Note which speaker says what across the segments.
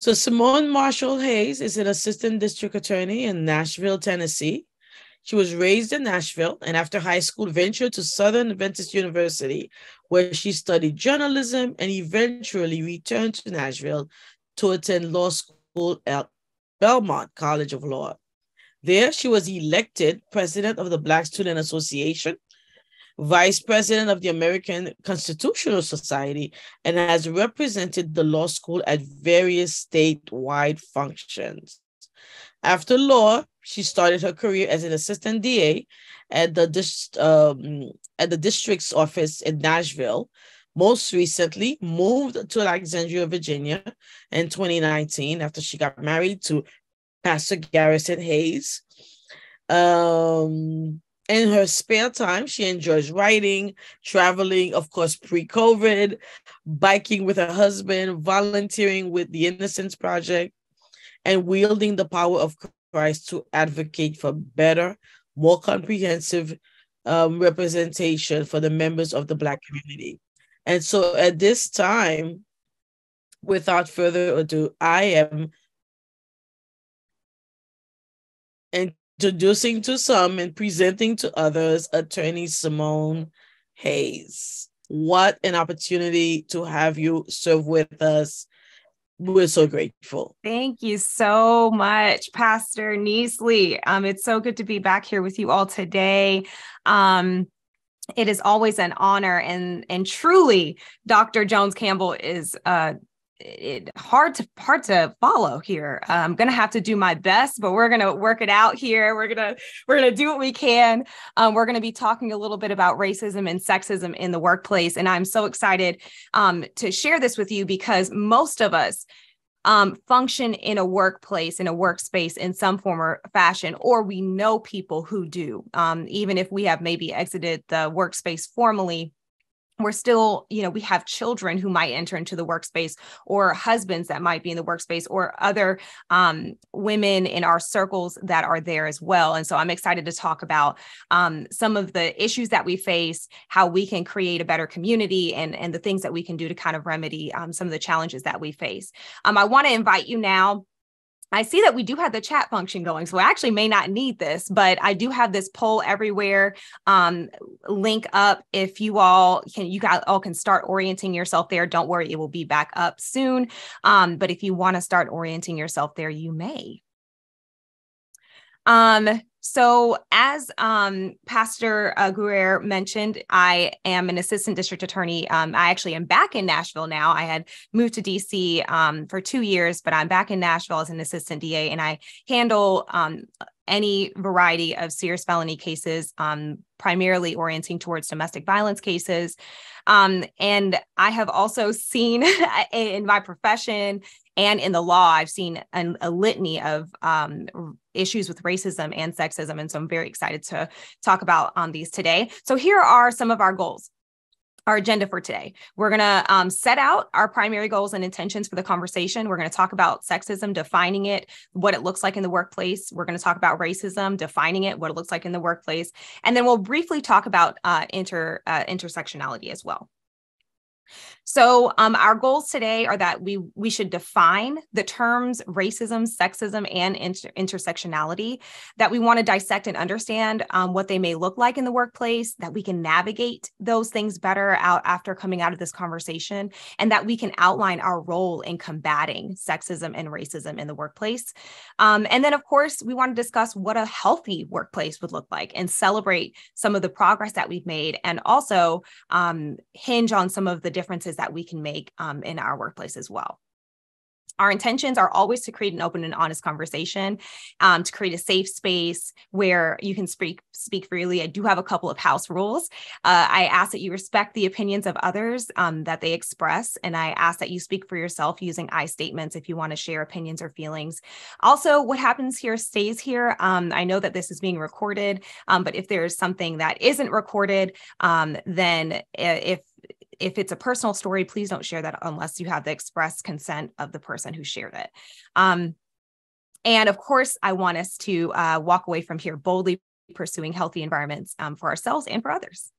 Speaker 1: So Simone Marshall Hayes is an assistant district attorney in Nashville, Tennessee. She was raised in Nashville and after high school ventured to Southern Adventist University, where she studied journalism and eventually returned to Nashville to attend law school at Belmont College of Law. There, she was elected president of the Black Student Association, vice president of the American Constitutional Society, and has represented the law school at various statewide functions. After law, she started her career as an assistant DA at the district's office in Nashville. Most recently, moved to Alexandria, Virginia in 2019 after she got married to Pastor Garrison Hayes. In her spare time, she enjoys writing, traveling, of course, pre-COVID, biking with her husband, volunteering with the Innocence Project, and wielding the power of Christ to advocate for better, more comprehensive representation for the members of the Black community. And so at this time, without further ado, I am introducing to some and presenting to others, Attorney Simone Hayes. What an opportunity to have you serve with us. We're so grateful.
Speaker 2: Thank you so much, Pastor Neasley. It's so good to be back here with you all today. It is always an honor, and truly, Dr. Jones Campbell is hard to follow here. I'm gonna have to do my best, but we're gonna work it out here. We're gonna do what we can. We're gonna be talking a little bit about racism and sexism in the workplace, and I'm so excited to share this with you because most of us function in a workplace, in a workspace in some form or fashion, or we know people who do. Even if we have maybe exited the workspace formally, we're still, we have children who might enter into the workspace, or husbands that might be in the workspace, or other women in our circles that are there as well. And so I'm excited to talk about some of the issues that we face, how we can create a better community, and the things that we can do to kind of remedy some of the challenges that we face. I want to invite you now. I see that we do have the chat function going, so I actually may not need this, but I do have this poll everywhere link up. If you all can start orienting yourself there. Don't worry, it will be back up soon. But if you want to start orienting yourself there, you may. So as Pastor Guerrero mentioned, I am an assistant district attorney. I actually am back in Nashville now. I had moved to DC for 2 years, but I'm back in Nashville as an assistant DA, and I handle any variety of serious felony cases, primarily orienting towards domestic violence cases. And I have also seen in my profession and in the law, I've seen a litany of issues with racism and sexism. And so I'm very excited to talk about these today. So here are some of our goals. Our agenda for today. We're going to set out our primary goals and intentions for the conversation. We're going to talk about sexism, defining it, what it looks like in the workplace. We're going to talk about racism, defining it, what it looks like in the workplace. And then we'll briefly talk about intersectionality as well. So our goals today are that we should define the terms racism, sexism, and intersectionality, that we want to dissect and understand what they may look like in the workplace, that we can navigate those things better out after coming out of this conversation, and that we can outline our role in combating sexism and racism in the workplace. And then, of course, we want to discuss what a healthy workplace would look like and celebrate some of the progress that we've made, and also hinge on some of the differences that we can make in our workplace as well. Our intentions are always to create an open and honest conversation, to create a safe space where you can speak freely. I do have a couple of house rules. I ask that you respect the opinions of others that they express, and I ask that you speak for yourself using I statements if you want to share opinions or feelings. Also, what happens here stays here. I know that this is being recorded, but if there's something that isn't recorded, then if it's a personal story, please don't share that unless you have the express consent of the person who shared it. And of course, I want us to walk away from here boldly pursuing healthy environments for ourselves and for others.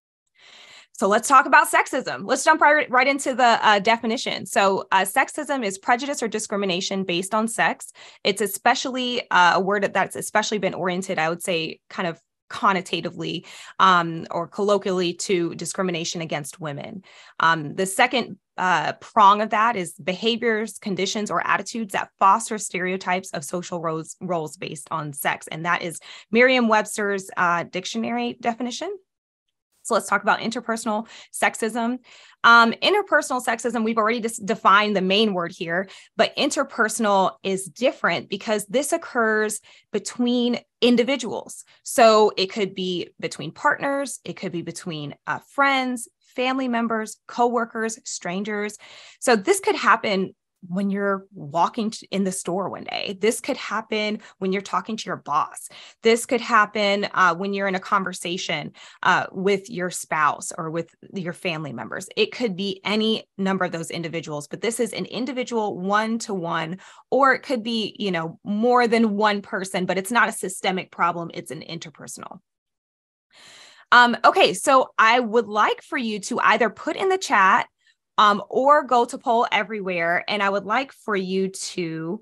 Speaker 2: So let's talk about sexism. Let's jump right into the definition. So sexism is prejudice or discrimination based on sex. It's especially a word that's especially been oriented, I would say, kind of connotatively or colloquially to discrimination against women. The second prong of that is behaviors, conditions, or attitudes that foster stereotypes of social roles based on sex. And that is Merriam-Webster's dictionary definition. So let's talk about interpersonal sexism. Interpersonal sexism, we've already defined the main word here, but interpersonal is different because this occurs between individuals. So it could be between partners, it could be between friends, family members, coworkers, strangers. So this could happen when you're walking in the store one day. This could happen when you're talking to your boss. This could happen when you're in a conversation with your spouse or with your family members. It could be any number of those individuals, but this is an individual one-to-one, or it could be, you know, more than one person, but it's not a systemic problem. It's an interpersonal. Okay, so I would like for you to either put in the chat or go to Poll Everywhere. And I would like for you to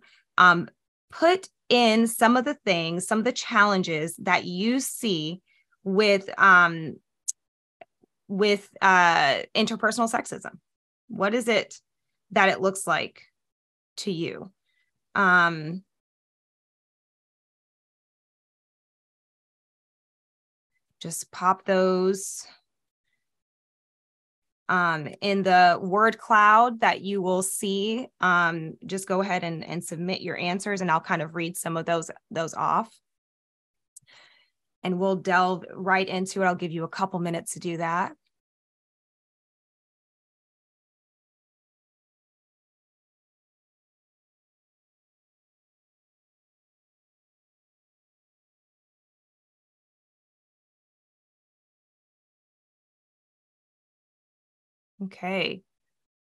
Speaker 2: put in some of the things, some of the challenges that you see with interpersonal sexism. What is it that it looks like to you? Just pop those in the word cloud that you will see. Just go ahead and submit your answers, and I'll kind of read some of those off. And we'll delve right into it. I'll give you a couple minutes to do that. Okay.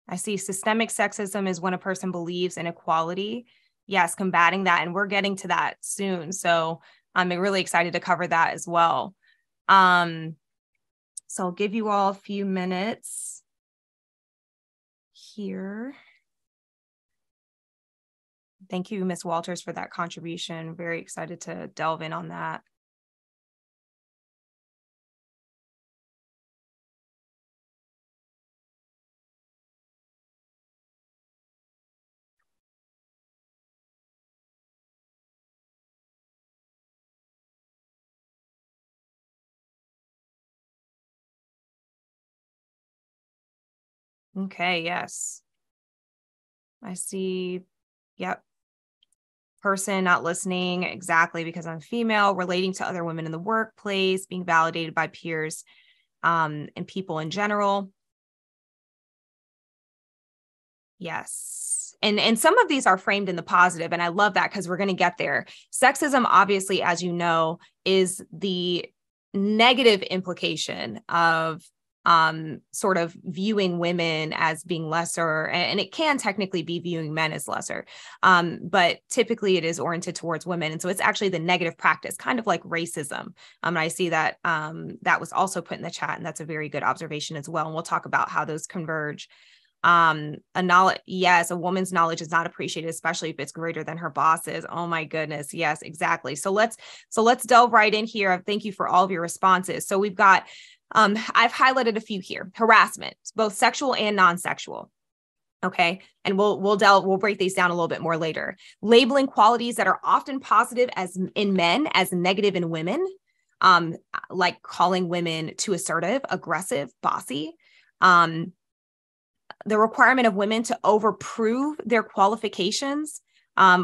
Speaker 2: I see systemic sexism is when a person believes in equality. Yes, combating that. And we're getting to that soon. So I'm really excited to cover that as well. So I'll give you all a few minutes here. Thank you, Ms. Walters, for that contribution. Very excited to delve in on that. Okay, yes. I see, yep. Person not listening exactly because I'm female, relating to other women in the workplace, being validated by peers and people in general. Yes. And some of these are framed in the positive, and I love that because we're going to get there. Sexism, obviously, as you know, is the negative implication of sort of viewing women as being lesser, and it can technically be viewing men as lesser, but typically it is oriented towards women. And so it's actually the negative practice, kind of like racism. And I see that that was also put in the chat, and that's a very good observation as well. And we'll talk about how those converge. Yes, a woman's knowledge is not appreciated, especially if it's greater than her boss's. Oh my goodness. Yes, exactly. So let's delve right in here. Thank you for all of your responses. So we've got, I've highlighted a few here. Harassment, both sexual and non-sexual. Okay. And we'll break these down a little bit more later. Labeling qualities that are often positive as in men as negative in women, like calling women too assertive, aggressive, bossy. The requirement of women to overprove their qualifications.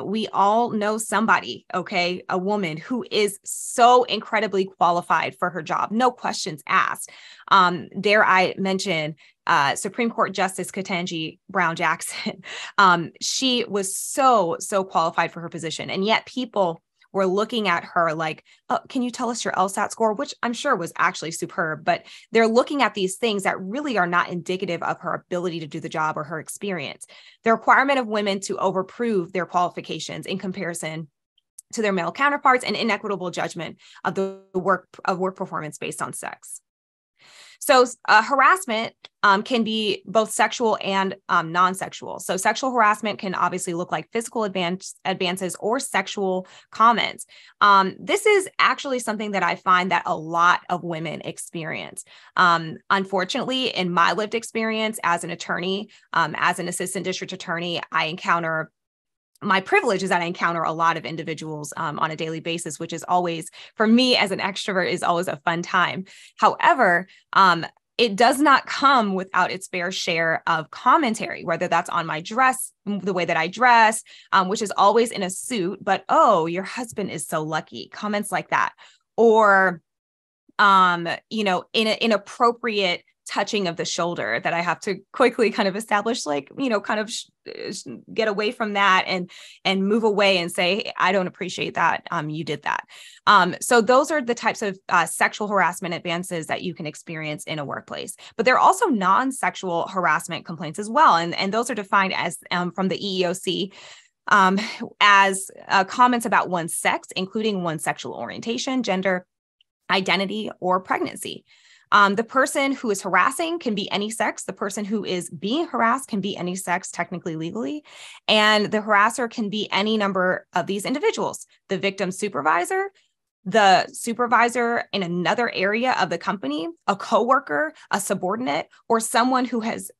Speaker 2: We all know somebody, okay, a woman who is so incredibly qualified for her job, no questions asked. Dare I mention Supreme Court Justice Ketanji Brown Jackson. She was so qualified for her position, and yet people were looking at her like, oh, can you tell us your LSAT score? Which I'm sure was actually superb, but they're looking at these things that really are not indicative of her ability to do the job or her experience. The requirement of women to overprove their qualifications in comparison to their male counterparts, and inequitable judgment of the work performance based on sex. So harassment can be both sexual and non-sexual. So sexual harassment can obviously look like physical advances or sexual comments. This is actually something that I find that a lot of women experience. Unfortunately, in my lived experience as an attorney, as an assistant district attorney, my privilege is that I encounter a lot of individuals on a daily basis, which is always, for me as an extrovert, is always a fun time. However, it does not come without its fair share of commentary, whether that's on my dress, the way that I dress, which is always in a suit, but, oh, your husband is so lucky, comments like that. Or, inappropriate touching of the shoulder that I have to quickly kind of establish, get away from that and move away and say, hey, I don't appreciate that. You did that. So those are the types of sexual harassment advances that you can experience in a workplace. But there are also non-sexual harassment complaints as well. And those are defined as from the EEOC as comments about one's sex, including one's sexual orientation, gender, identity, or pregnancy. The person who is harassing can be any sex. The person who is being harassed can be any sex, technically, legally. And the harasser can be any number of these individuals: the victim's supervisor, the supervisor in another area of the company, a coworker, a subordinate, or someone who is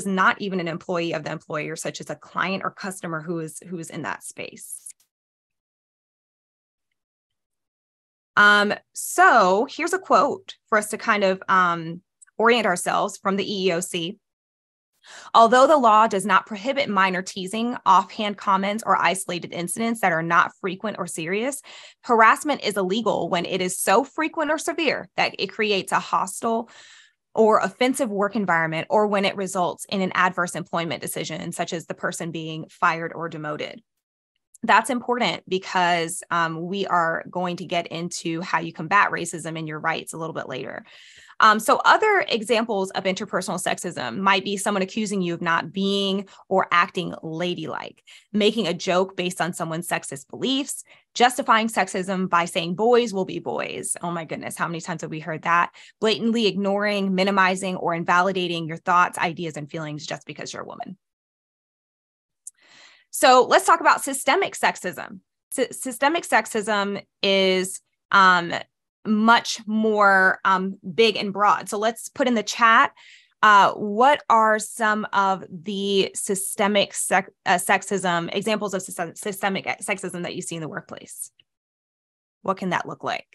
Speaker 2: not even an employee of the employer, such as a client or customer who is in that space. So here's a quote for us to kind of orient ourselves from the EEOC. Although the law does not prohibit minor teasing, offhand comments, or isolated incidents that are not frequent or serious, harassment is illegal when it is so frequent or severe that it creates a hostile or offensive work environment, or when it results in an adverse employment decision, such as the person being fired or demoted. That's important because we are going to get into how you combat racism and your rights a little bit later. So other examples of interpersonal sexism might be someone accusing you of not being or acting ladylike, making a joke based on someone's sexist beliefs, justifying sexism by saying boys will be boys. Oh my goodness, how many times have we heard that? Blatantly ignoring, minimizing, or invalidating your thoughts, ideas, and feelings just because you're a woman. So let's talk about systemic sexism. Systemic sexism is much more big and broad. So let's put in the chat, what are some of the systemic sexism, examples of systemic sexism that you see in the workplace? What can that look like?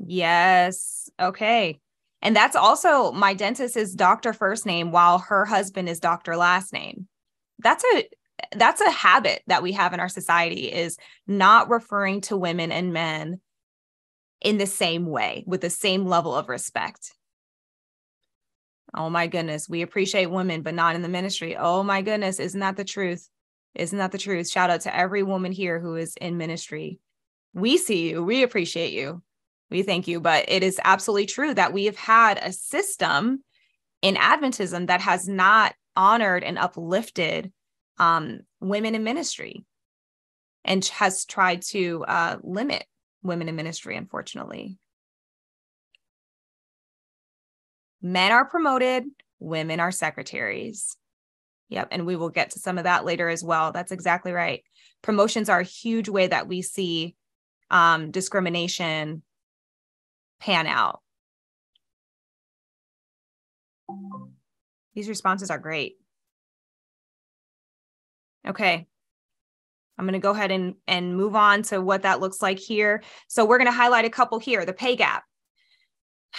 Speaker 2: Yes. Okay. And that's also my dentist is doctor first name while her husband is doctor last name. That's a habit that we have in our society, is not referring to women and men in the same way with the same level of respect. Oh my goodness. We appreciate women, but not in the ministry. Oh my goodness. Isn't that the truth? Isn't that the truth? Shout out to every woman here who is in ministry. We see you. We appreciate you. We thank you. But it is absolutely true that we have had a system in Adventism that has not honored and uplifted women in ministry and has tried to limit women in ministry, unfortunately. Men are promoted, women are secretaries. Yep. And we will get to some of that later as well. That's exactly right. Promotions are a huge way that we see discrimination pan out. These responses are great. Okay. I'm going to go ahead and move on to what that looks like here. So we're going to highlight a couple here. The pay gap.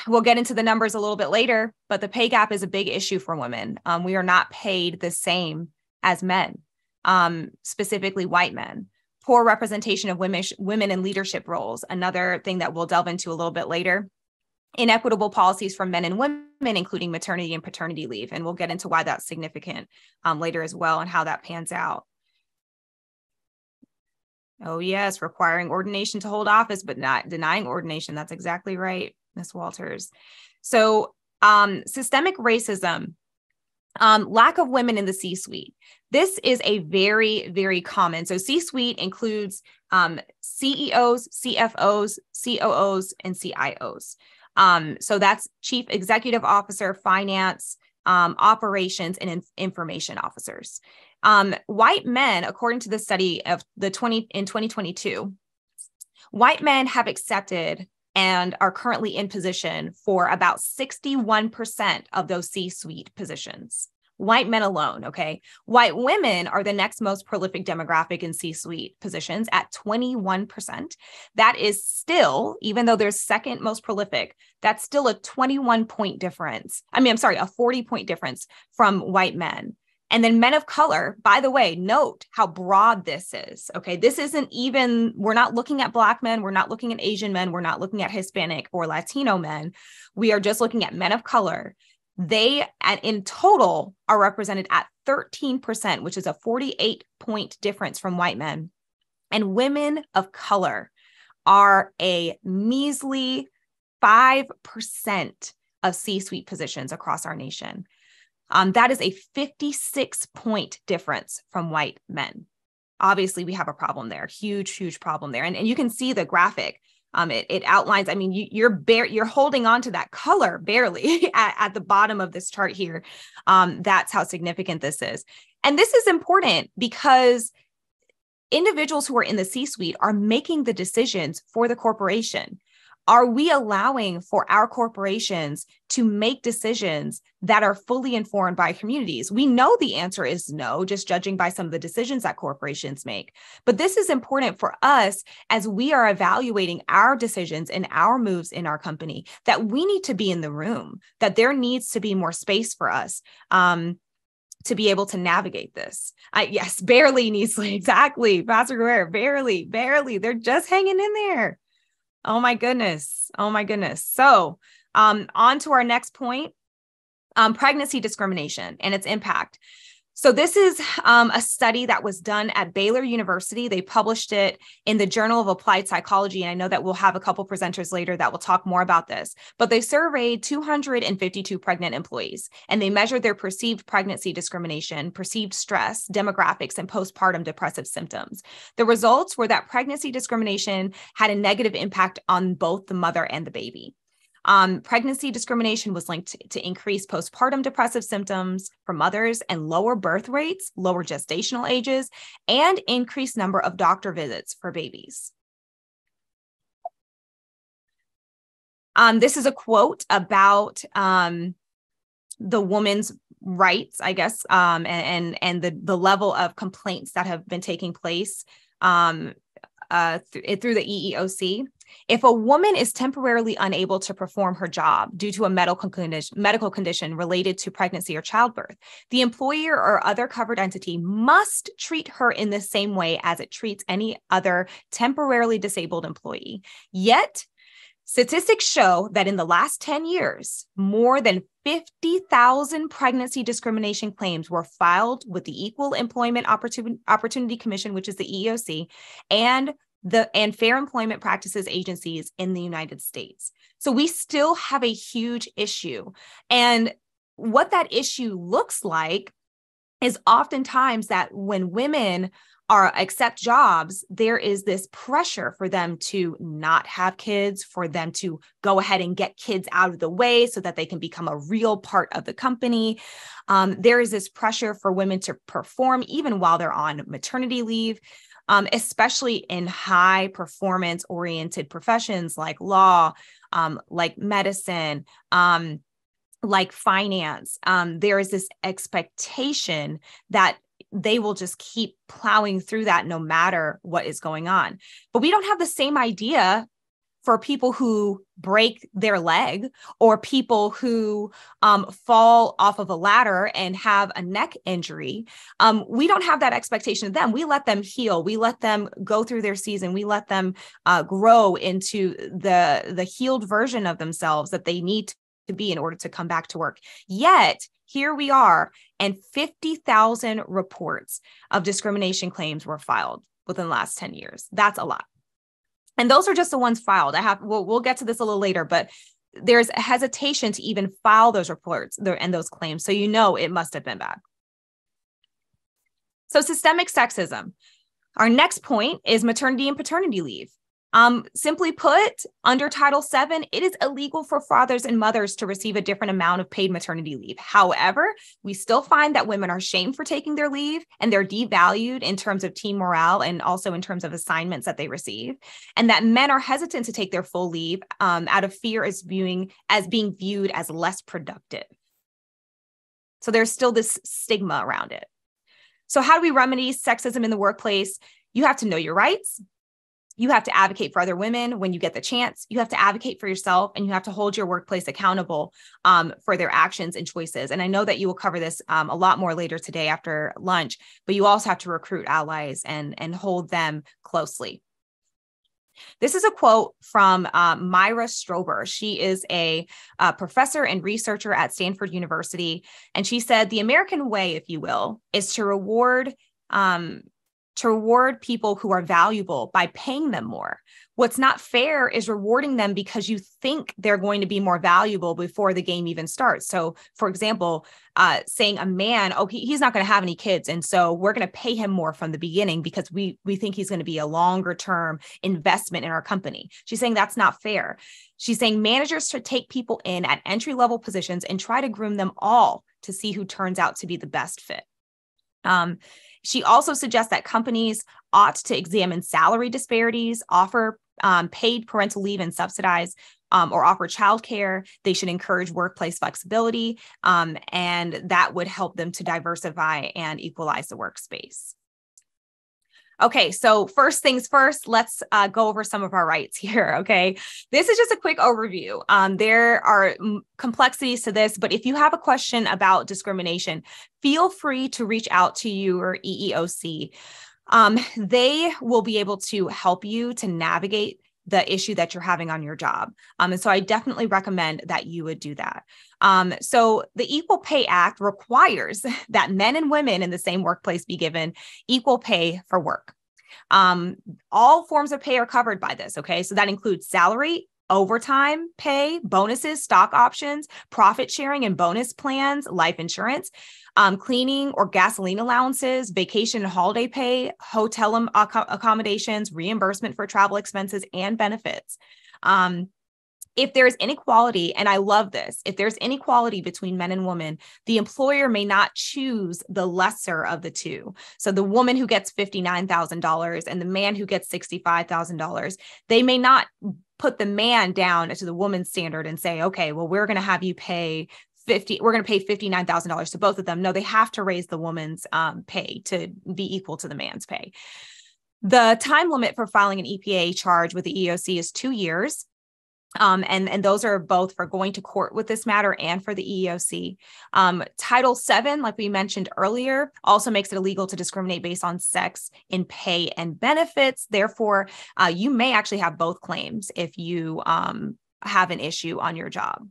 Speaker 2: We'll get into the numbers a little bit later, but the pay gap is a big issue for women. We are not paid the same as men, specifically white men. Poor representation of women in leadership roles, another thing that we'll delve into a little bit later. inequitable policies for men and women, including maternity and paternity leave. And we'll get into why that's significant later as well and how that pans out. Oh, yes, requiring ordination to hold office, but not denying ordination. That's exactly right, Ms. Walters. So systemic racism, lack of women in the C-suite. This is a very, very common. So C-suite includes CEOs, CFOs, COOs, and CIOs. So that's Chief Executive Officer, Finance, Operations, and Information Officers. White men, according to the study of in 2022, white men have accepted and are currently in position for about 61% of those C-suite positions. White men alone, okay? White women are the next most prolific demographic in C-suite positions at 21%. That is still, even though they're second most prolific, that's still a 21-point difference. A 40-point difference from white men. And then men of color, by the way, note how broad this is, okay? This isn't even, we're not looking at Black men, we're not looking at Asian men, we're not looking at Hispanic or Latino men. We are just looking at men of color. They, in total, are represented at 13%, which is a 48-point difference from white men. And women of color are a measly 5% of C-suite positions across our nation. That is a 56-point difference from white men. Obviously, we have a problem there, huge, huge problem there. And you can see the graphic. It outlines, you're holding on to that color barely at the bottom of this chart here. That's how significant this is. And this is important because individuals who are in the C-suite are making the decisions for the corporation. Are we allowing for our corporations to make decisions that are fully informed by communities? We know the answer is no, just judging by some of the decisions that corporations make. But this is important for us as we are evaluating our decisions and our moves in our company, that we need to be in the room, that there needs to be more space for us to be able to navigate this. Yes, barely, Neasley, exactly. Pastor Guerrero, barely. They're just hanging in there. Oh my goodness. So on to our next point, pregnancy discrimination and its impact. So this is a study that was done at Baylor University. They published it in the Journal of Applied Psychology. And I know that we'll have a couple presenters later that will talk more about this, but they surveyed 252 pregnant employees, and they measured their perceived pregnancy discrimination, perceived stress, demographics, and postpartum depressive symptoms. The results were that pregnancy discrimination had a negative impact on both the mother and the baby. Pregnancy discrimination was linked to increased postpartum depressive symptoms for mothers and lower birth rates, lower gestational ages, and increased number of doctor visits for babies. This is a quote about the woman's rights, I guess, and the level of complaints that have been taking place through the EEOC. If a woman is temporarily unable to perform her job due to a medical condition related to pregnancy or childbirth, the employer or other covered entity must treat her in the same way as it treats any other temporarily disabled employee. Yet, statistics show that in the last 10 years, more than 50,000 pregnancy discrimination claims were filed with the Equal Employment Opportunity Commission, which is the EEOC, and Fair Employment Practices agencies in the United States. So we still have a huge issue. And what that issue looks like is oftentimes that when women accept jobs, there is this pressure for them to not have kids, for them to go ahead and get kids out of the way so that they can become a real part of the company. There is this pressure for women to perform even while they're on maternity leave. Especially in high performance oriented professions like law, like medicine, like finance. There is this expectation that they will just keep plowing through that no matter what is going on. But we don't have the same idea for people who break their leg or people who fall off of a ladder and have a neck injury. We don't have that expectation of them. We let them heal. We let them go through their season. We let them grow into the healed version of themselves that they need to be in order to come back to work. Yet here we are, and 50,000 reports of discrimination claims were filed within the last 10 years. That's a lot. And those are just the ones filed. We'll get to this a little later, but there's a hesitation to even file those reports and those claims. So it must have been bad. So systemic sexism. Our next point is maternity and paternity leave. Simply put, under Title VII, it is illegal for fathers and mothers to receive a different amount of paid maternity leave. However, we still find that women are shamed for taking their leave, and they're devalued in terms of team morale and also in terms of assignments that they receive, and that men are hesitant to take their full leave out of fear as being viewed as less productive. So there's still this stigma around it. So how do we remedy sexism in the workplace? You have to know your rights. You have to advocate for other women when you get the chance. You have to advocate for yourself, and you have to hold your workplace accountable for their actions and choices. And I know that you will cover this a lot more later today after lunch, but you also have to recruit allies and hold them closely. This is a quote from Myra Strober. She is a professor and researcher at Stanford University. And she said, the American way, if you will, is to reward people who are valuable by paying them more. What's not fair is rewarding them because you think they're going to be more valuable before the game even starts. So, for example, saying a man, he's not going to have any kids, and so we're going to pay him more from the beginning because we think he's going to be a longer term investment in our company. She's saying that's not fair. She's saying managers should take people in at entry-level positions and try to groom them all to see who turns out to be the best fit. She also suggests that companies ought to examine salary disparities, offer paid parental leave and subsidize or offer childcare. They should encourage workplace flexibility, and that would help them to diversify and equalize the workspace. Okay, so first things first, let's go over some of our rights here, okay? This is just a quick overview. There are complexities to this, but if you have a question about discrimination, feel free to reach out to your EEOC. They will be able to help you to navigate the issue that you're having on your job. And so I definitely recommend that you would do that. So the Equal Pay Act requires that men and women in the same workplace be given equal pay for work. All forms of pay are covered by this, okay? So that includes salary, overtime pay, bonuses, stock options, profit sharing and bonus plans, life insurance, cleaning or gasoline allowances, vacation and holiday pay, hotel accommodations, reimbursement for travel expenses, and benefits. If there's inequality, and I love this, if there's inequality between men and women, the employer may not choose the lesser of the two. So the woman who gets $59,000 and the man who gets $65,000, they may not put the man down to the woman's standard and say, okay, well, we're going to have you pay we're going to pay $59,000 to both of them. No, they have to raise the woman's pay to be equal to the man's pay. The time limit for filing an EPA charge with the EEOC is 2 years. And those are both for going to court with this matter and for the EEOC. Title VII, like we mentioned earlier, also makes it illegal to discriminate based on sex in pay and benefits. Therefore, you may actually have both claims if you have an issue on your job.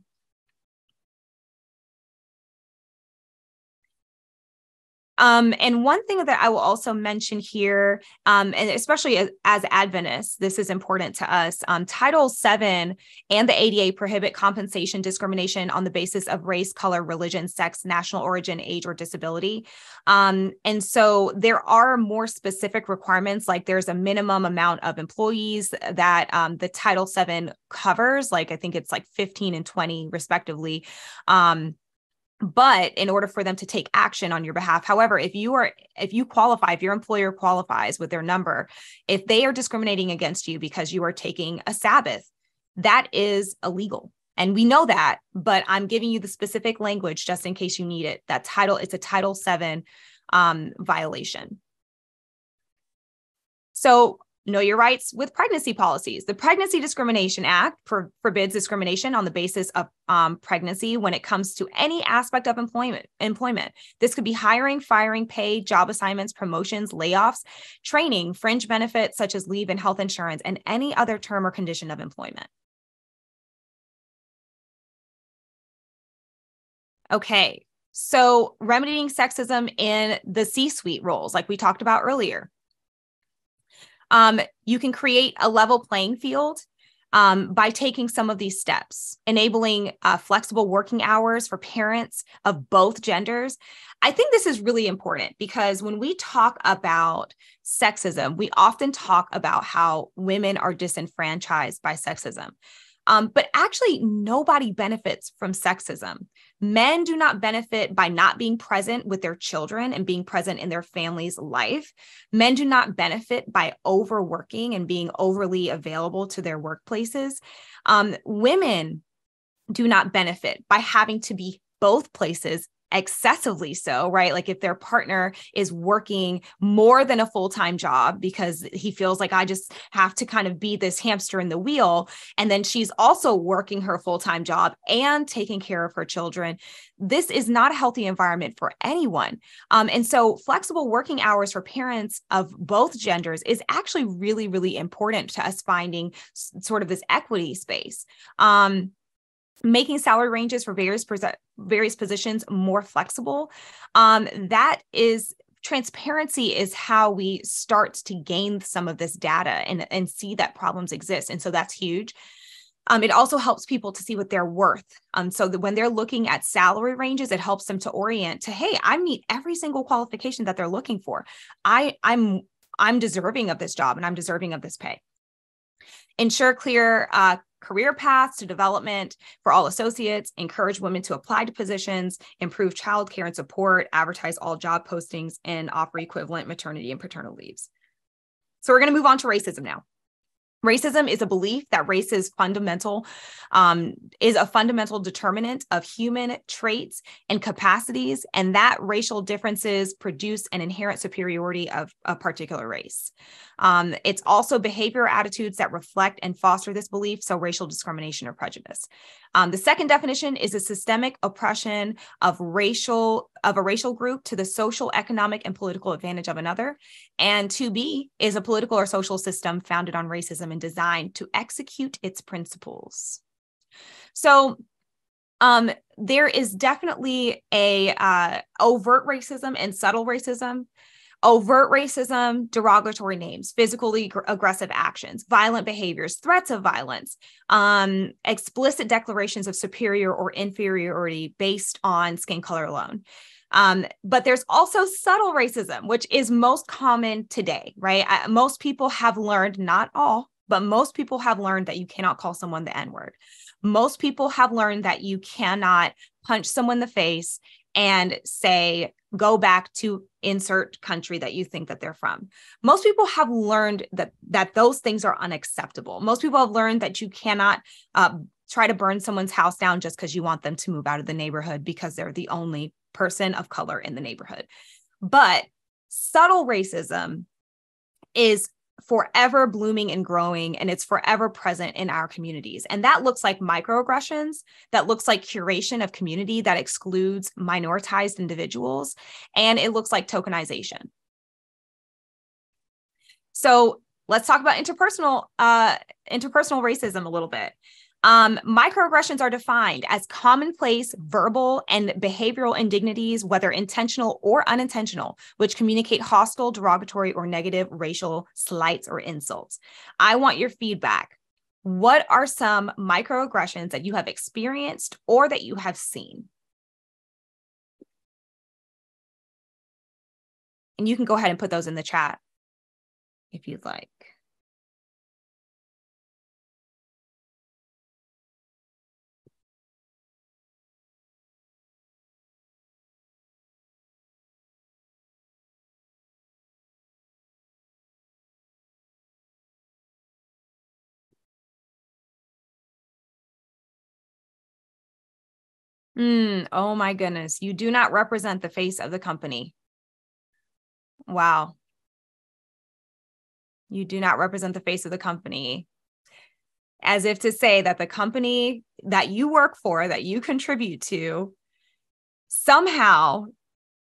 Speaker 2: And one thing that I will also mention here, and especially as Adventists, this is important to us. Title VII and the ADA prohibit compensation discrimination on the basis of race, color, religion, sex, national origin, age, or disability. And so there are more specific requirements, like there's a minimum amount of employees that the Title VII covers, like I think it's like 15 and 20 respectively. But in order for them to take action on your behalf, however, if your employer qualifies with their number, if they are discriminating against you because you are taking a Sabbath, that is illegal. And we know that, but I'm giving you the specific language just in case you need it. It's a Title VII violation. So Know your rights with pregnancy policies. The Pregnancy Discrimination Act forbids discrimination on the basis of pregnancy when it comes to any aspect of employment. This could be hiring, firing, pay, job assignments, promotions, layoffs, training, fringe benefits such as leave and health insurance, and any other term or condition of employment. Okay, so remedying sexism in the C-suite roles, like we talked about earlier. You can create a level playing field by taking some of these steps, enabling flexible working hours for parents of both genders. I think this is really important because when we talk about sexism, we often talk about how women are disenfranchised by sexism. But actually, nobody benefits from sexism. Men do not benefit by not being present with their children and being present in their family's life. Men do not benefit by overworking and being overly available to their workplaces. Women do not benefit by having to be both places excessively so, right? Like if their partner is working more than a full-time job because he feels like I just have to kind of be this hamster in the wheel. And then she's also working her full-time job and taking care of her children. This is not a healthy environment for anyone. And so flexible working hours for parents of both genders is actually really, really important to us finding sort of this equity space. Making salary ranges for various positions more flexible. That is transparency is how we start to gain some of this data and see that problems exist. And so that's huge. It also helps people to see what they're worth. So that when they're looking at salary ranges, it helps them to orient to, hey, I meet every single qualification that they're looking for. I'm deserving of this job and I'm deserving of this pay. Ensure clear career paths to development for all associates, encourage women to apply to positions, improve childcare and support, advertise all job postings, and offer equivalent maternity and paternal leaves. So we're going to move on to racism now. Racism is a belief that race is a fundamental determinant of human traits and capacities, and that racial differences produce an inherent superiority of a particular race. It's also behavioral attitudes that reflect and foster this belief, so racial discrimination or prejudice. The second definition is a systemic oppression of a racial group to the social, economic, and political advantage of another. And 2B is a political or social system founded on racism and designed to execute its principles. So there is definitely a overt racism and subtle racism. Overt racism, derogatory names, physically aggressive actions, violent behaviors, threats of violence, explicit declarations of superior or inferiority based on skin color alone. But there's also subtle racism, which is most common today, right? Most people have learned, not all, but most people have learned that you cannot call someone the N-word. Most people have learned that you cannot punch someone in the face and say, go back to insert country that you think that they're from. Most people have learned that those things are unacceptable. Most people have learned that you cannot try to burn someone's house down just because you want them to move out of the neighborhood because they're the only person of color in the neighborhood. But subtle racism is forever blooming and growing, and it's forever present in our communities. And that looks like microaggressions, that looks like curation of community that excludes minoritized individuals, and it looks like tokenization. So let's talk about interpersonal racism a little bit. Microaggressions are defined as commonplace verbal and behavioral indignities, whether intentional or unintentional, which communicate hostile, derogatory, or negative racial slights or insults. I want your feedback. What are some microaggressions that you have experienced or that you have seen? And you can go ahead and put those in the chat if you'd like. Oh my goodness. You do not represent the face of the company. Wow. You do not represent the face of the company. As if to say that the company that you work for, that you contribute to, somehow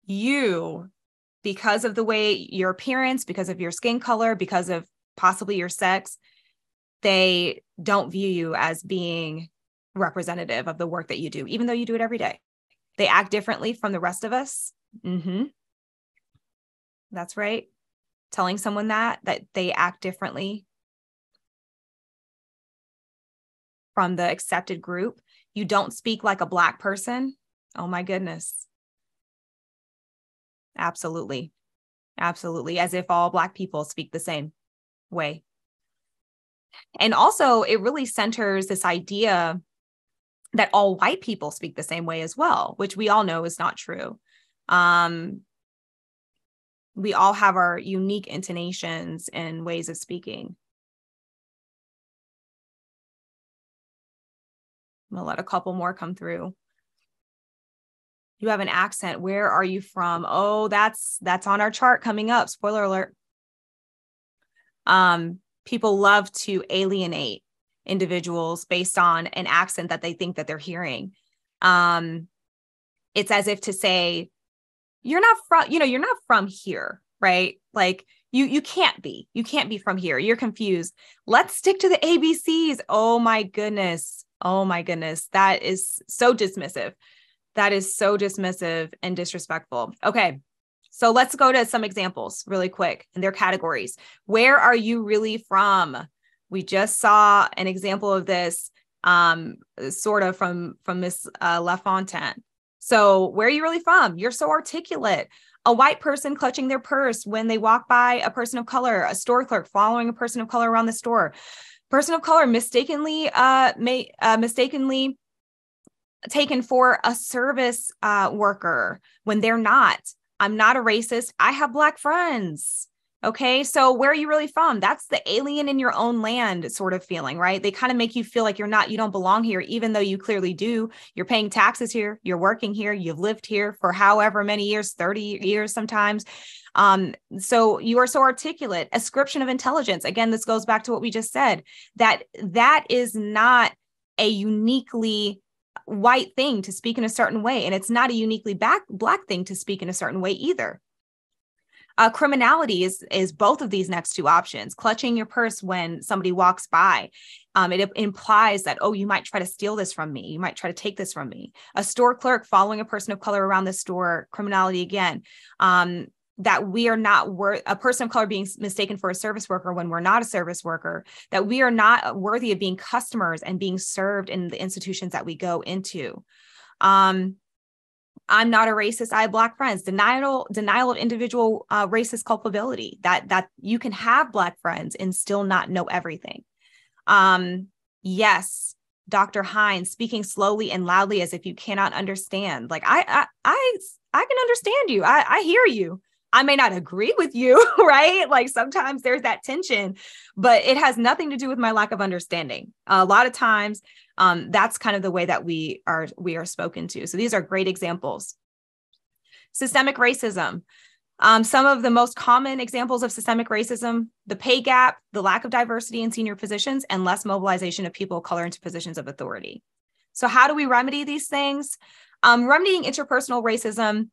Speaker 2: you, because of the way your appearance, because of your skin color, because of possibly your sex, they don't view you as being representative of the work that you do, even though you do it every day. They act differently from the rest of us. That's right. Telling someone that they act differently from the accepted group. You don't speak like a Black person. Oh my goodness. Absolutely. Absolutely. As if all Black people speak the same way. And also, it really centers this idea that all white people speak the same way as well, which we all know is not true. We all have our unique intonations and ways of speaking. I'm going to let a couple more come through. You have an accent. Where are you from? Oh, that's on our chart coming up. Spoiler alert. People love to alienate individuals based on an accent that they think that they're hearing. It's as if to say, you're not from here, right? Like you can't be from here. You're confused. Let's stick to the ABCs. Oh my goodness. That is so dismissive. That is so dismissive and disrespectful. Okay. So let's go to some examples really quick in their categories. Where are you really from? We just saw an example of this, sort of from Miss LaFontaine. So where are you really from? You're so articulate. A white person clutching their purse when they walk by a person of color, a store clerk following a person of color around the store, person of color mistakenly taken for a service worker when they're not. I'm not a racist. I have Black friends. Okay. So where are you really from? That's the alien in your own land sort of feeling, right? They kind of make you feel like you don't belong here, even though you clearly do. You're paying taxes here. You're working here. You've lived here for however many years, 30 years sometimes. So you are so articulate. Ascription of intelligence. Again, this goes back to what we just said, that is not a uniquely white thing to speak in a certain way. And it's not a uniquely Black thing to speak in a certain way either. Criminality is both of these next two options. Clutching your purse when somebody walks by. It implies that, oh, you might try to steal this from me. You might try to take this from me. A store clerk following a person of color around the store. Criminality again. That we are not a person of color being mistaken for a service worker when we're not a service worker, that we are not worthy of being customers and being served in the institutions that we go into. I'm not a racist. I have Black friends. Denial of individual racist culpability, that you can have Black friends and still not know everything. Yes, Dr. Hines, speaking slowly and loudly as if you cannot understand. Like I can understand you. I hear you. I may not agree with you, right? Like sometimes there's that tension, but it has nothing to do with my lack of understanding. A lot of times, that's kind of the way that we are spoken to. So these are great examples. Systemic racism. Some of the most common examples of systemic racism: the pay gap, the lack of diversity in senior positions, and less mobilization of people of color into positions of authority. So how do we remedy these things? Remedying interpersonal racism,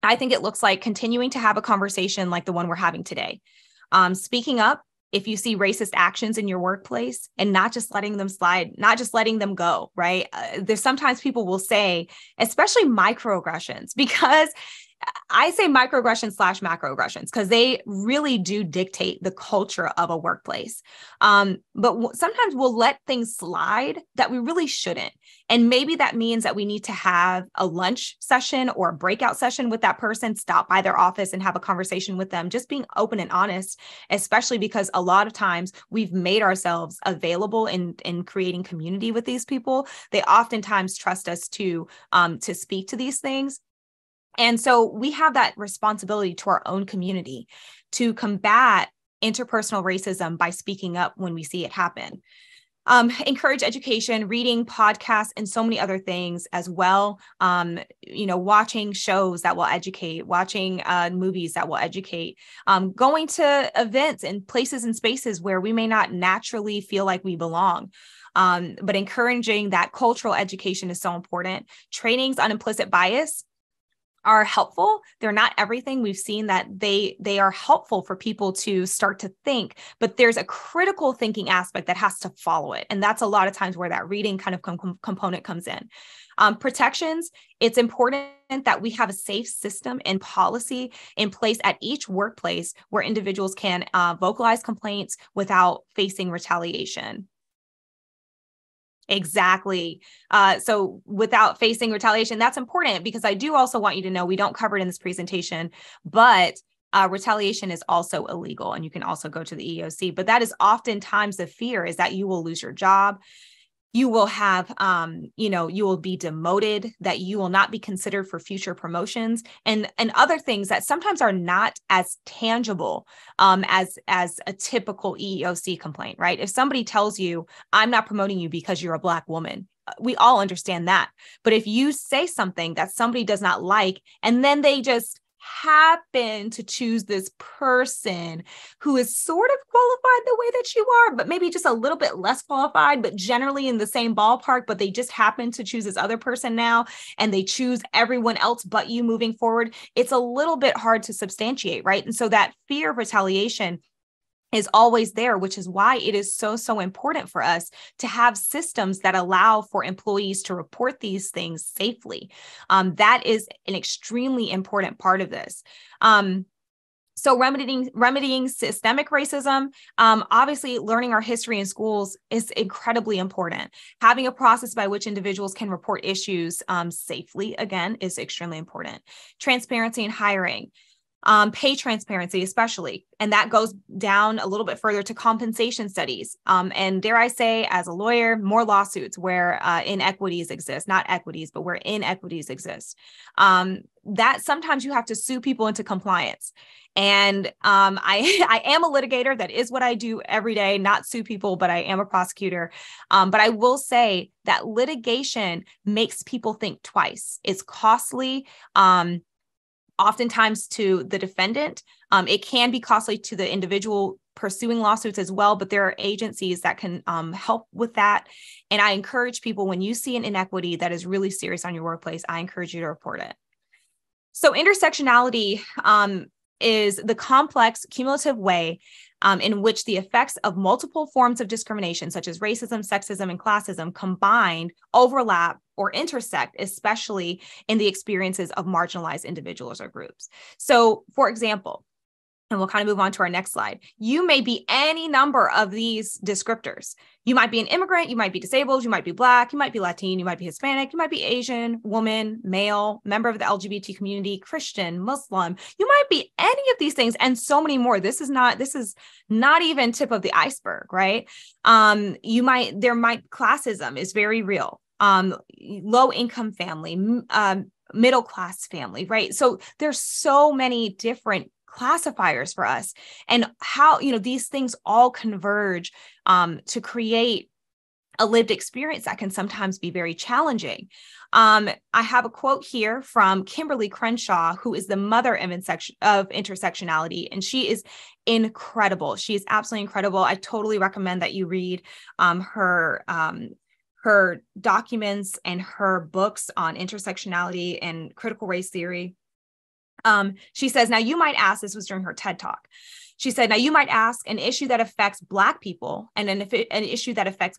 Speaker 2: I think it looks like continuing to have a conversation like the one we're having today. Speaking up if you see racist actions in your workplace and not just letting them slide, not just letting them go, right? There's sometimes people will say, especially microaggressions, because I say microaggressions / macroaggressions because they really do dictate the culture of a workplace. But sometimes we'll let things slide that we really shouldn't. And maybe that means that we need to have a lunch session or a breakout session with that person, stop by their office and have a conversation with them, just being open and honest, especially because a lot of times we've made ourselves available in creating community with these people. They oftentimes trust us to speak to these things. And so we have that responsibility to our own community to combat interpersonal racism by speaking up when we see it happen. Encourage education, reading, podcasts, and so many other things as well. Watching shows that will educate, watching movies that will educate, going to events and places and spaces where we may not naturally feel like we belong. But encouraging that cultural education is so important. Trainings on implicit bias are helpful. They're not everything. We've seen that they are helpful for people to start to think, but there's a critical thinking aspect that has to follow it. And that's a lot of times where that reading kind of component comes in. Protections, it's important that we have a safe system and policy in place at each workplace where individuals can vocalize complaints without facing retaliation. Exactly. So without facing retaliation, that's important because I do also want you to know, we don't cover it in this presentation, but retaliation is also illegal, and you can also go to the EEOC, but that is oftentimes the fear, is that you will lose your job. You will have, you will be demoted, that you will not be considered for future promotions, and other things that sometimes are not as tangible as a typical EEOC complaint, right? If somebody tells you, I'm not promoting you because you're a Black woman, we all understand that. But if you say something that somebody does not like, and then they just happen to choose this person who is sort of qualified the way that you are, but maybe just a little bit less qualified, but generally in the same ballpark, but they just happen to choose this other person now, and they choose everyone else but you moving forward, it's a little bit hard to substantiate, right? And so that fear of retaliation is always there, which is why it is so important for us to have systems that allow for employees to report these things safely. That is an extremely important part of this. So remedying systemic racism, obviously learning our history in schools is incredibly important. Having a process by which individuals can report issues safely, again, is extremely important. Transparency in hiring. Pay transparency, especially. And that goes down a little bit further to compensation studies. And dare I say, as a lawyer, more lawsuits where inequities exist, not equities, but where inequities exist. That sometimes you have to sue people into compliance. And I am a litigator. That is what I do every day, not sue people, but I am a prosecutor. But I will say that litigation makes people think twice. It's costly. Oftentimes to the defendant. It can be costly to the individual pursuing lawsuits as well, but there are agencies that can help with that. And I encourage people, when you see an inequity that is really serious on your workplace, I encourage you to report it. So intersectionality is the complex cumulative way in which the effects of multiple forms of discrimination, such as racism, sexism, and classism, combined, overlap, or intersect, especially in the experiences of marginalized individuals or groups. So, for example, and we'll kind of move on to our next slide, you may be any number of these descriptors. You might be an immigrant, you might be disabled, you might be Black, you might be Latino, you might be Hispanic, you might be Asian, woman, male, member of the LGBT community, Christian, Muslim. You might be any of these things and so many more. This is not even tip of the iceberg, right? Classism is very real. Low income family, middle class family, right? So there's so many different classifiers for us, and how, these things all converge to create a lived experience that can sometimes be very challenging. I have a quote here from Kimberly Crenshaw, who is the mother of intersectionality, and she is incredible. She is absolutely incredible. I totally recommend that you read her documents and her books on intersectionality and critical race theory. She says, now you might ask, this was during her TED Talk. She said, now you might ask, an issue that affects Black people and an issue that affects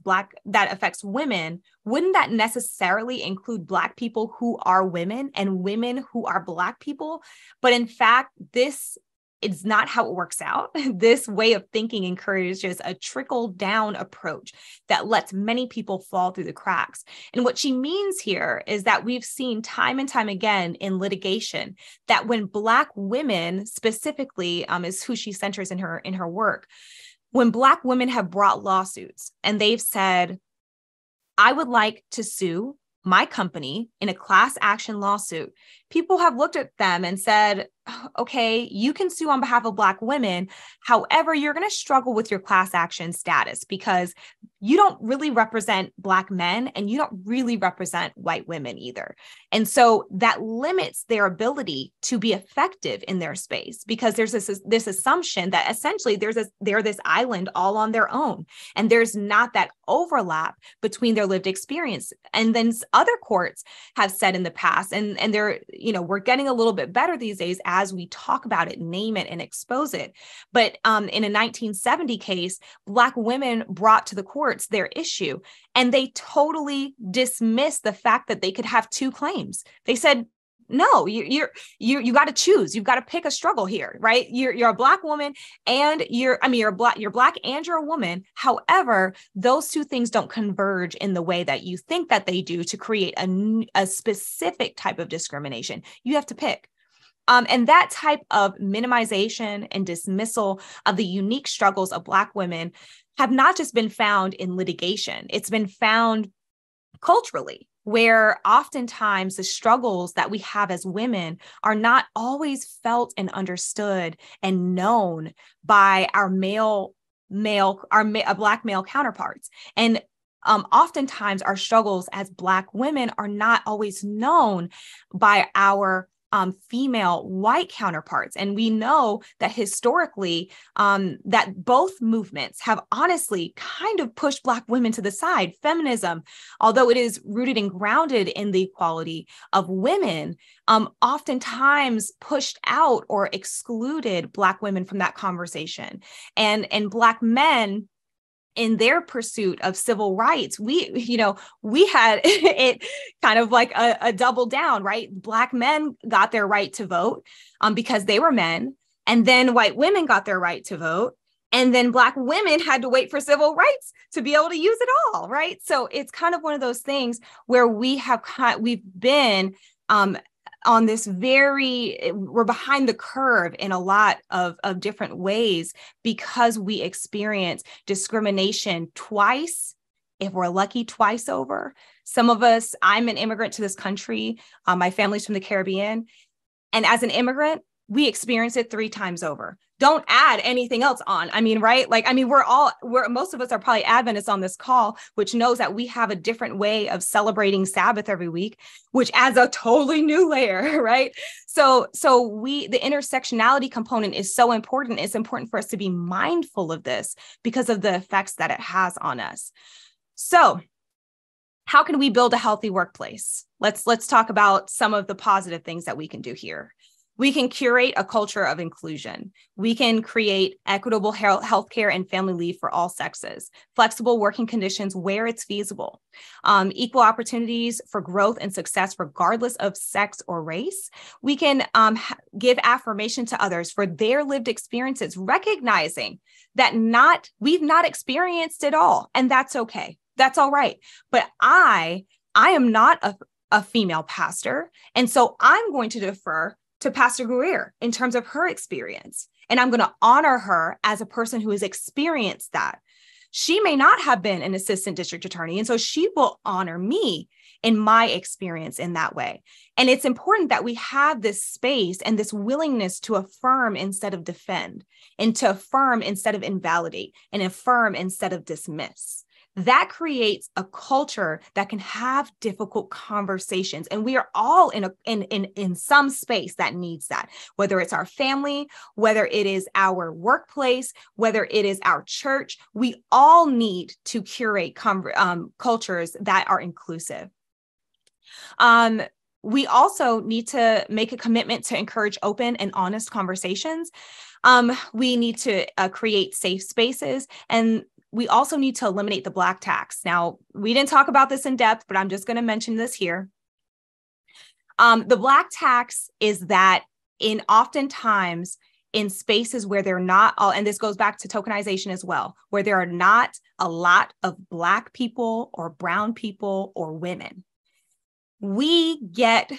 Speaker 2: women, wouldn't that necessarily include Black people who are women and women who are Black people? But in fact, it's not how it works out. This way of thinking encourages a trickle down approach that lets many people fall through the cracks. And what she means here is that we've seen time and time again in litigation that when Black women specifically is who she centers in her work, when Black women have brought lawsuits and they've said, I would like to sue my company in a class action lawsuit, people have looked at them and said, okay, you can sue on behalf of Black women. However, you're going to struggle with your class action status because you don't really represent Black men and you don't really represent white women either. And so that limits their ability to be effective in their space because there's this assumption that essentially they're this island all on their own. And there's not that overlap between their lived experience. And then other courts have said in the past, and they're, we're getting a little bit better these days as we talk about it, name it, and expose it. But in a 1970 case, Black women brought to the courts their issue, and they totally dismissed the fact that they could have two claims. They said, no, you got to choose. You've got to pick a struggle here, right? You're a Black woman and you're Black and you're a woman. However, those two things don't converge in the way that you think that they do to create a specific type of discrimination. You have to pick. And that type of minimization and dismissal of the unique struggles of Black women have not just been found in litigation. It's been found culturally, where oftentimes the struggles that we have as women are not always felt and understood and known by our Black male counterparts. And oftentimes our struggles as Black women are not always known by our female white counterparts. And we know that historically, that both movements have honestly kind of pushed Black women to the side. Feminism, although it is rooted and grounded in the equality of women, oftentimes pushed out or excluded Black women from that conversation. And Black men, in their pursuit of civil rights, we had it kind of like a double down, right? Black men got their right to vote because they were men. And then white women got their right to vote. And then Black women had to wait for civil rights to be able to use it all, right? So it's kind of one of those things where we've been on this we're behind the curve in a lot of different ways because we experience discrimination twice, if we're lucky, twice over. Some of us, I'm an immigrant to this country. My family's from the Caribbean. And as an immigrant, we experience it 3 times over. Don't add anything else on. Right? Most of us are probably Adventists on this call, which knows that we have a different way of celebrating Sabbath every week, which adds a totally new layer, right? So the intersectionality component is so important. It's important for us to be mindful of this because of the effects that it has on us. So how can we build a healthy workplace? Let's talk about some of the positive things that we can do here. We can curate a culture of inclusion. We can create equitable healthcare and family leave for all sexes, flexible working conditions where it's feasible, equal opportunities for growth and success regardless of sex or race. We can give affirmation to others for their lived experiences, recognizing that we've not experienced it all, and that's okay. That's all right. But I am not a female pastor, and so I'm going to defer to Pastor Guerrero in terms of her experience. And I'm going to honor her as a person who has experienced that. She may not have been an assistant district attorney, and so she will honor me in my experience in that way. And it's important that we have this space and this willingness to affirm instead of defend, and to affirm instead of invalidate, and affirm instead of dismiss. That creates a culture that can have difficult conversations. And we are all in some space that needs that, whether it's our family, whether it is our workplace, whether it is our church. We all need to curate cultures that are inclusive. We also need to make a commitment to encourage open and honest conversations. We need to create safe spaces, and we also need to eliminate the Black tax. Now, we didn't talk about this in depth, but I'm just going to mention this here. The Black tax is that oftentimes in spaces where they're not all, and this goes back to tokenization as well, where there are not a lot of Black people or brown people or women, we get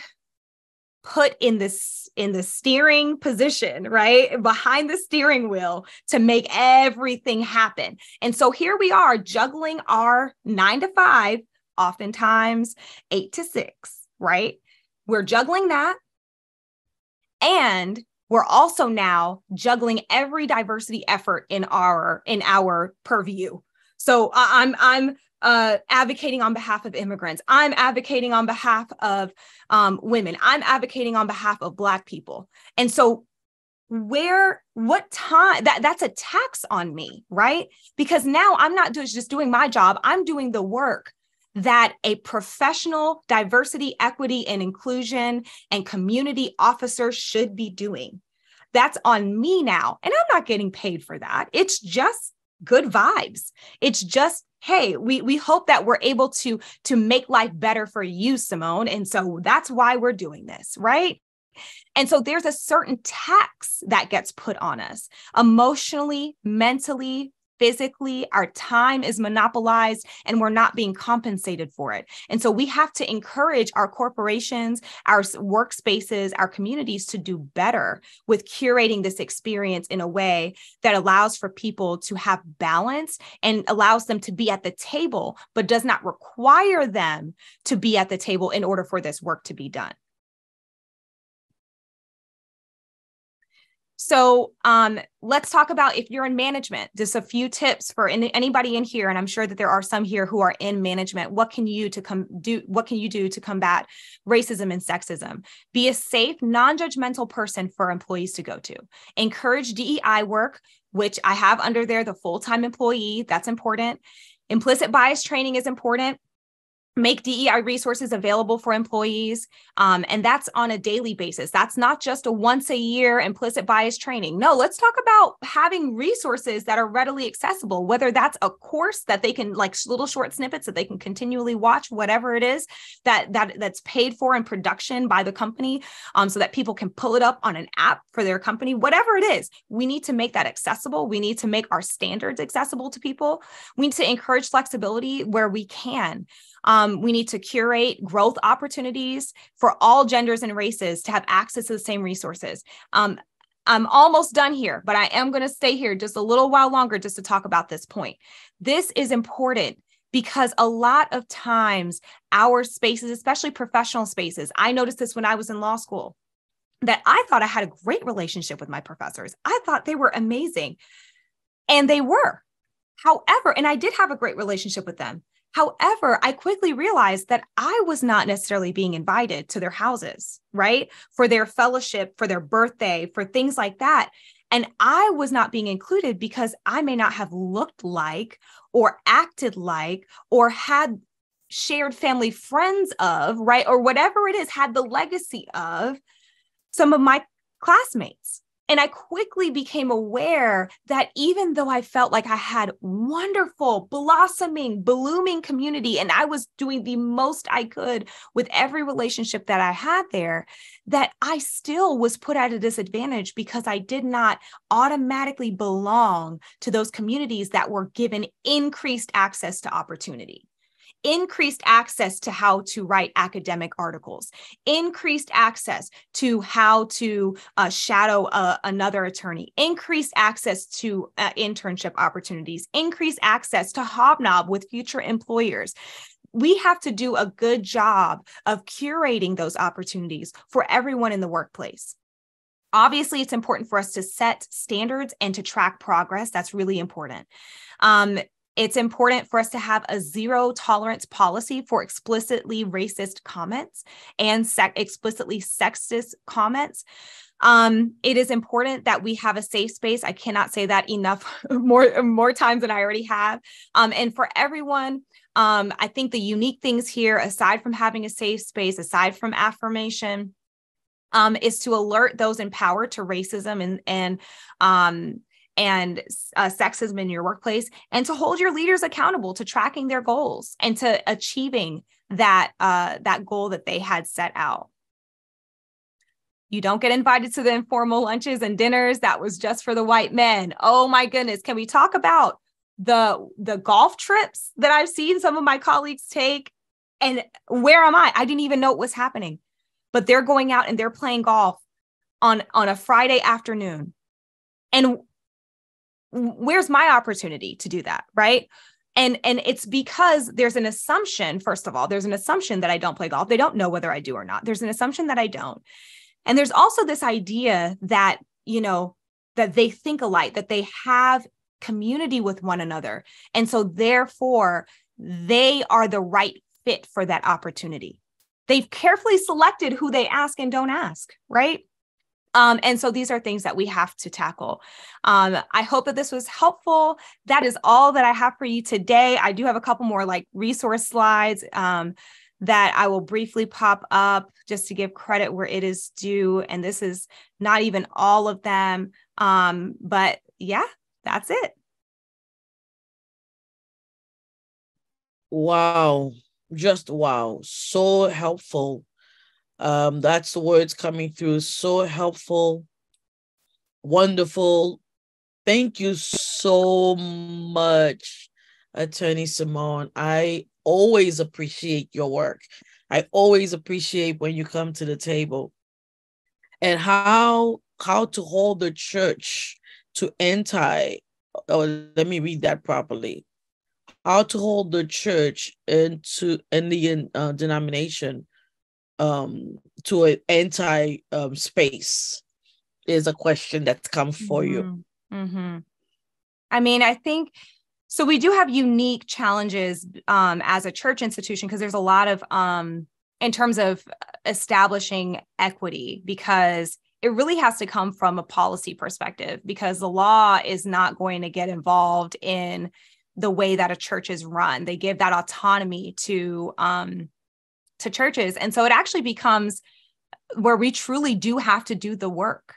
Speaker 2: put in the steering position, right? Behind the steering wheel to make everything happen. And so here we are juggling our 9 to 5, oftentimes 8 to 6, right? We're juggling that. And we're also now juggling every diversity effort in our purview. So I'm advocating on behalf of immigrants. I'm advocating on behalf of women. I'm advocating on behalf of Black people. And so what time that's a tax on me, right? Because now I'm not just doing my job. I'm doing the work that a professional diversity, equity, and inclusion and community officer should be doing. That's on me now. And I'm not getting paid for that. It's just good vibes. It's just, hey, we hope that we're able to make life better for you, Simone. And so that's why we're doing this, right? And so there's a certain tax that gets put on us emotionally, mentally, physically. Our time is monopolized and we're not being compensated for it. And so we have to encourage our corporations, our workspaces, our communities to do better with curating this experience in a way that allows for people to have balance and allows them to be at the table, but does not require them to be at the table in order for this work to be done. So let's talk about if you're in management, just a few tips for anybody in here. And I'm sure that there are some here who are in management. What can you do to combat racism and sexism? Be a safe, non-judgmental person for employees to go to. Encourage DEI work, which I have under there, the full-time employee. That's important. Implicit bias training is important. Make DEI resources available for employees. And that's on a daily basis. That's not just a once a year implicit bias training. No, let's talk about having resources that are readily accessible, whether that's a course that they can, like little short snippets that they can continually watch, whatever it is that's paid for in production by the company, so that people can pull it up on an app for their company, whatever it is. We need to make that accessible. We need to make our standards accessible to people. We need to encourage flexibility where we can. We need to curate growth opportunities for all genders and races to have access to the same resources. I'm almost done here, but I am going to stay here just a little while longer just to talk about this point. This is important because a lot of times our spaces, especially professional spaces, I noticed this when I was in law school, that I thought I had a great relationship with my professors. I thought they were amazing, and they were. However, and I did have a great relationship with them. However, I quickly realized that I was not necessarily being invited to their houses, right? For their fellowship, for their birthday, for things like that. And I was not being included because I may not have looked like or acted like or had shared family friends of, right? Or whatever it is, had the legacy of some of my classmates. And I quickly became aware that even though I felt like I had wonderful, blossoming, blooming community, and I was doing the most I could with every relationship that I had there, that I still was put at a disadvantage because I did not automatically belong to those communities that were given increased access to opportunity. Increased access to how to write academic articles, increased access to how to shadow another attorney, increased access to internship opportunities, increased access to hobnob with future employers. We have to do a good job of curating those opportunities for everyone in the workplace. Obviously, it's important for us to set standards and to track progress. That's really important. It's important for us to have a zero tolerance policy for explicitly racist comments and explicitly sexist comments. It is important that we have a safe space. I cannot say that enough more times than I already have. And for everyone, I think the unique things here, aside from having a safe space, aside from affirmation, is to alert those empowered to racism and sexism in your workplace, and to hold your leaders accountable to tracking their goals and to achieving that goal that they had set out. You don't get invited to the informal lunches and dinners. That was just for the white men. Oh my goodness. Can we talk about the golf trips that I've seen some of my colleagues take? And where am I? I didn't even know it was happening, but they're going out and they're playing golf on a Friday afternoon. And where's my opportunity to do that, right? And it's because there's an assumption, first of all, there's an assumption that I don't play golf. They don't know whether I do or not. There's an assumption that I don't. And there's also this idea that, that they think alike, that they have community with one another. And so therefore, they are the right fit for that opportunity. They've carefully selected who they ask and don't ask, right? And so these are things that we have to tackle. I hope that this was helpful. That is all that I have for you today. I do have a couple more resource slides that I will briefly pop up just to give credit where it is due. And this is not even all of them. But yeah, that's it.
Speaker 1: Wow. Just wow. So helpful. That's the words coming through. So helpful. Wonderful. Thank you so much, Attorney Simone. I always appreciate your work. I always appreciate when you come to the table and how to hold the church to let me read that properly. How to hold the church in the denomination to an anti space is a question that's come for you.
Speaker 2: Mm-hmm. I mean, I think so. We do have unique challenges as a church institution because there's a lot of in terms of establishing equity, because it really has to come from a policy perspective, because the law is not going to get involved in the way that a church is run. They give that autonomy to churches. And so it actually becomes where we truly do have to do the work.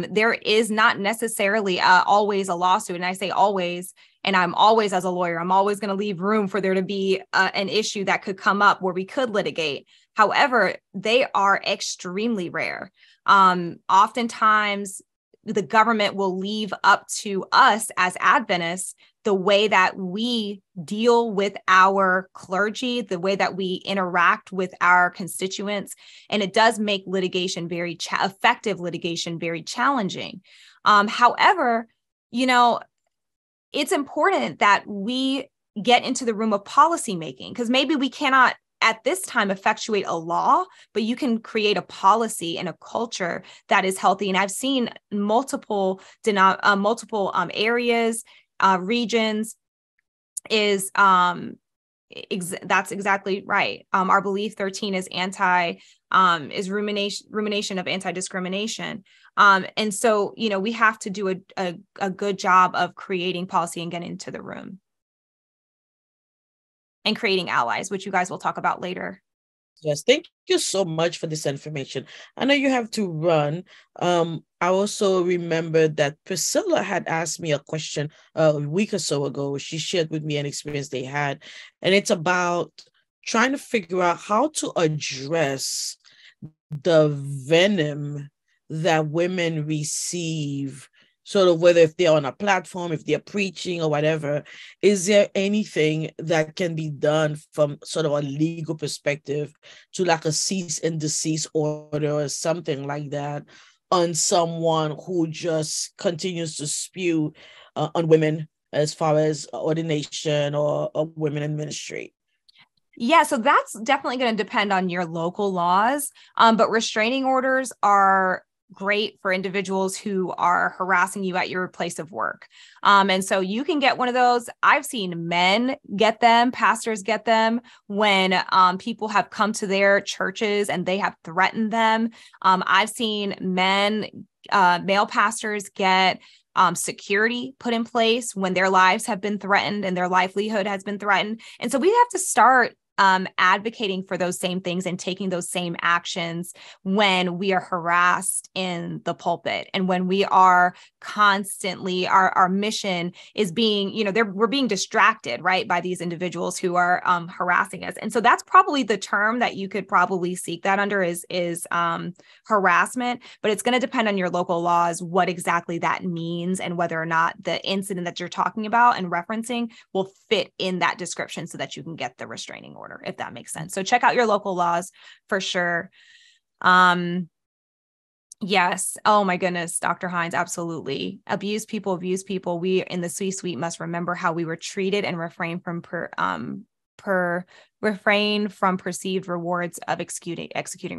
Speaker 2: There is not necessarily always a lawsuit. And I say always, and I'm always, as a lawyer, I'm always going to leave room for there to be an issue that could come up where we could litigate. However, they are extremely rare. Oftentimes, the government will leave up to us as Adventists the way that we deal with our clergy, the way that we interact with our constituents. And it does make litigation effective litigation very challenging. However, it's important that we get into the room of policymaking, because maybe we cannot at this time effectuate a law, but you can create a policy and a culture that is healthy. And I've seen multiple areas, regions is that's exactly right. Our belief 13 is rumination of anti-discrimination. And so, we have to do a good job of creating policy and getting into the room and creating allies, which you guys will talk about later.
Speaker 1: Yes, thank you so much for this information. I know you have to run. I also remember that Priscilla had asked me a question a week or so ago. She shared with me an experience they had, and it's about trying to figure out how to address the venom that women receive, sort of whether if they're on a platform, if they're preaching or whatever. Is there anything that can be done from sort of a legal perspective to a cease and desist order or something like that on someone who just continues to spew on women as far as ordination or women in ministry?
Speaker 2: Yeah, so that's definitely going to depend on your local laws, but restraining orders are great for individuals who are harassing you at your place of work. And so you can get one of those. I've seen men get them, pastors get them when people have come to their churches and they have threatened them. I've seen male pastors get security put in place when their lives have been threatened and their livelihood has been threatened. And so we have to start advocating for those same things and taking those same actions when we are harassed in the pulpit and when we are constantly, our mission is being, we're being distracted, right, by these individuals who are harassing us. And so that's probably the term that you could probably seek that under is harassment, but it's going to depend on your local laws, what exactly that means and whether or not the incident that you're talking about and referencing will fit in that description so that you can get the restraining order, if that makes sense. So check out your local laws for sure. Yes. Oh my goodness, Dr. Hines, absolutely. Abuse people. We in the C-suite must remember how we were treated and refrain from refrain from perceived rewards of executing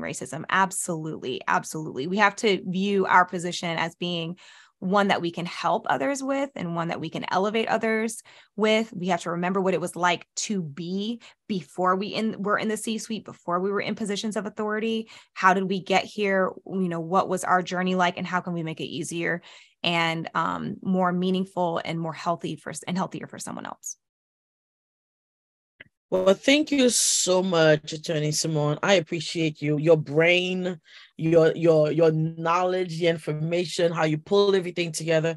Speaker 2: racism. Absolutely. Absolutely. We have to view our position as being one that we can help others with and one that we can elevate others with. We have to remember what it was like to be before were in the C-suite, before we were in positions of authority. How did we get here? What was our journey like, and how can we make it easier and more meaningful and more healthier for someone else?
Speaker 1: Well, thank you so much, Attorney Simone. I appreciate you, your brain, your knowledge, the information, how you pull everything together.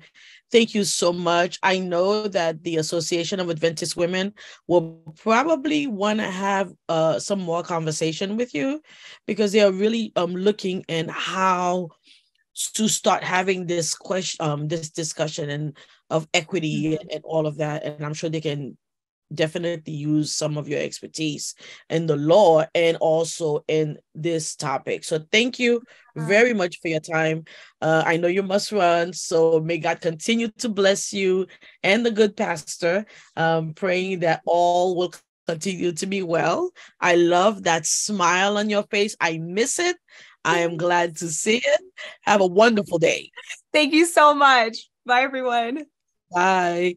Speaker 1: Thank you so much. I know that the Association of Adventist Women will probably want to have some more conversation with you, because they are really looking in how to start having this question, this discussion and of equity and all of that. And I'm sure they can definitely use some of your expertise in the law and also in this topic. So thank you very much for your time. I know you must run, so may God continue to bless you and the good pastor, praying that all will continue to be well. I love that smile on your face. I miss it. I am glad to see it. Have a wonderful day.
Speaker 2: Thank you so much. Bye, everyone.
Speaker 1: Bye.